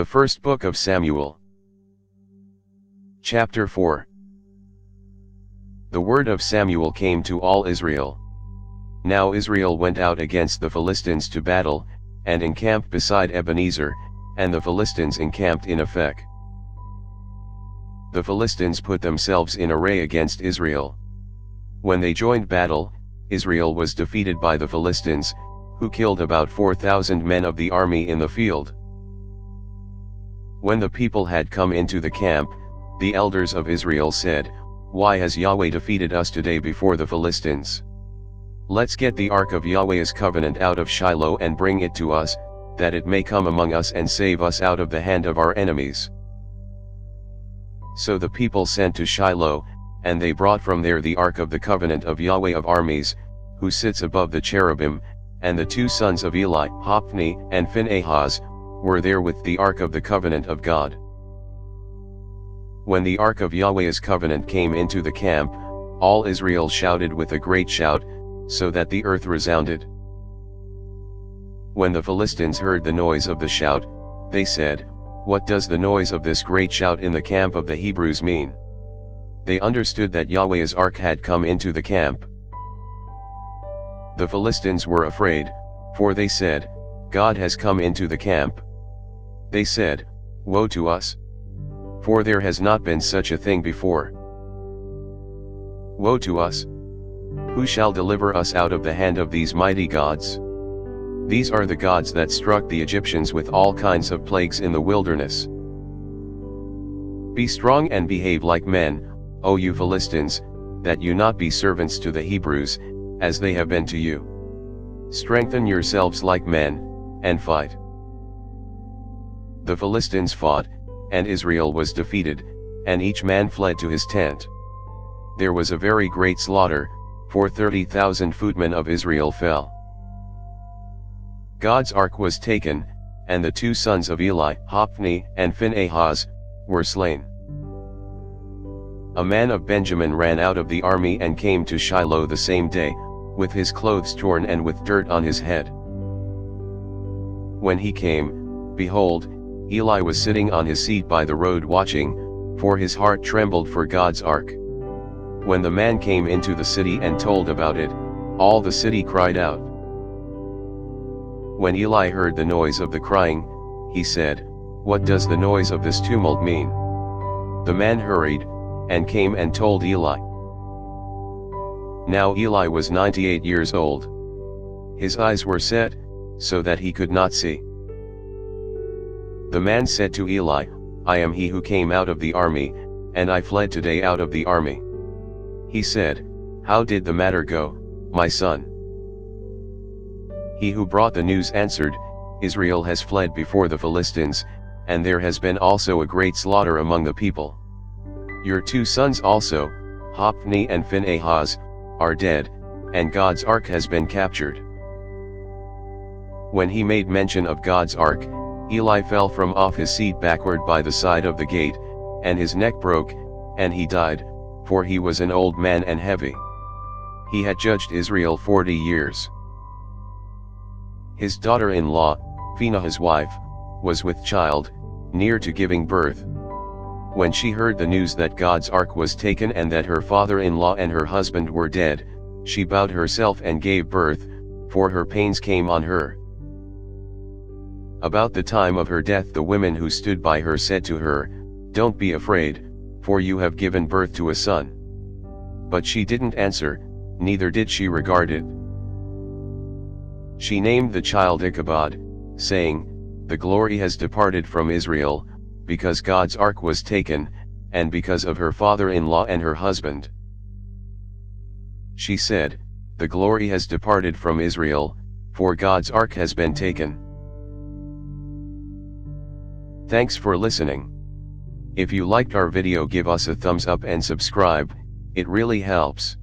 The First Book of Samuel. Chapter 4. The word of Samuel came to all Israel. Now Israel went out against the Philistines to battle, and encamped beside Ebenezer, and the Philistines encamped in Ephek. The Philistines put themselves in array against Israel. When they joined battle, Israel was defeated by the Philistines, who killed about 4,000 men of the army in the field. When the people had come into the camp, the elders of Israel said, "Why has Yahweh defeated us today before the Philistines? Let's get the ark of Yahweh's covenant out of Shiloh and bring it to us, that it may come among us and save us out of the hand of our enemies." So the people sent to Shiloh, and they brought from there the ark of the covenant of Yahweh of armies, who sits above the cherubim, and the two sons of Eli, Hophni and Phinehas, were there with the ark of the covenant of God. When the ark of Yahweh's covenant came into the camp, all Israel shouted with a great shout, so that the earth resounded. When the Philistines heard the noise of the shout, they said, "What does the noise of this great shout in the camp of the Hebrews mean?" They understood that Yahweh's ark had come into the camp. The Philistines were afraid, for they said, "God has come into the camp." They said, "Woe to us! For there has not been such a thing before. Woe to us! Who shall deliver us out of the hand of these mighty gods? These are the gods that struck the Egyptians with all kinds of plagues in the wilderness. Be strong and behave like men, O you Philistines, that you not be servants to the Hebrews, as they have been to you. Strengthen yourselves like men, and fight." The Philistines fought, and Israel was defeated, and each man fled to his tent. There was a very great slaughter, for 30,000 footmen of Israel fell. God's ark was taken, and the two sons of Eli, Hophni and Phinehas, were slain. A man of Benjamin ran out of the army and came to Shiloh the same day, with his clothes torn and with dirt on his head. When he came, behold, Eli was sitting on his seat by the road watching, for his heart trembled for God's ark. When the man came into the city and told about it, all the city cried out. When Eli heard the noise of the crying, he said, "What does the noise of this tumult mean?" The man hurried, and came and told Eli. Now Eli was 98 years old. His eyes were set, so that he could not see. The man said to Eli, "I am he who came out of the army, and I fled today out of the army." He said, "How did the matter go, my son?" He who brought the news answered, "Israel has fled before the Philistines, and there has been also a great slaughter among the people. Your two sons also, Hophni and Phinehas, are dead, and God's ark has been captured." When he made mention of God's ark, Eli fell from off his seat backward by the side of the gate, and his neck broke, and he died, for he was an old man and heavy. He had judged Israel 40 years. His daughter-in-law, Phinehas' wife, was with child, near to giving birth. When she heard the news that God's ark was taken and that her father-in-law and her husband were dead, she bowed herself and gave birth, for her pains came on her. About the time of her death the women who stood by her said to her, "Don't be afraid, for you have given birth to a son." But she didn't answer, neither did she regard it. She named the child Eeckhout, saying, "The glory has departed from Israel, because God's ark was taken, and because of her father-in-law and her husband." She said, "The glory has departed from Israel, for God's ark has been taken." Thanks for listening. If you liked our video, give us a thumbs up and subscribe, it really helps.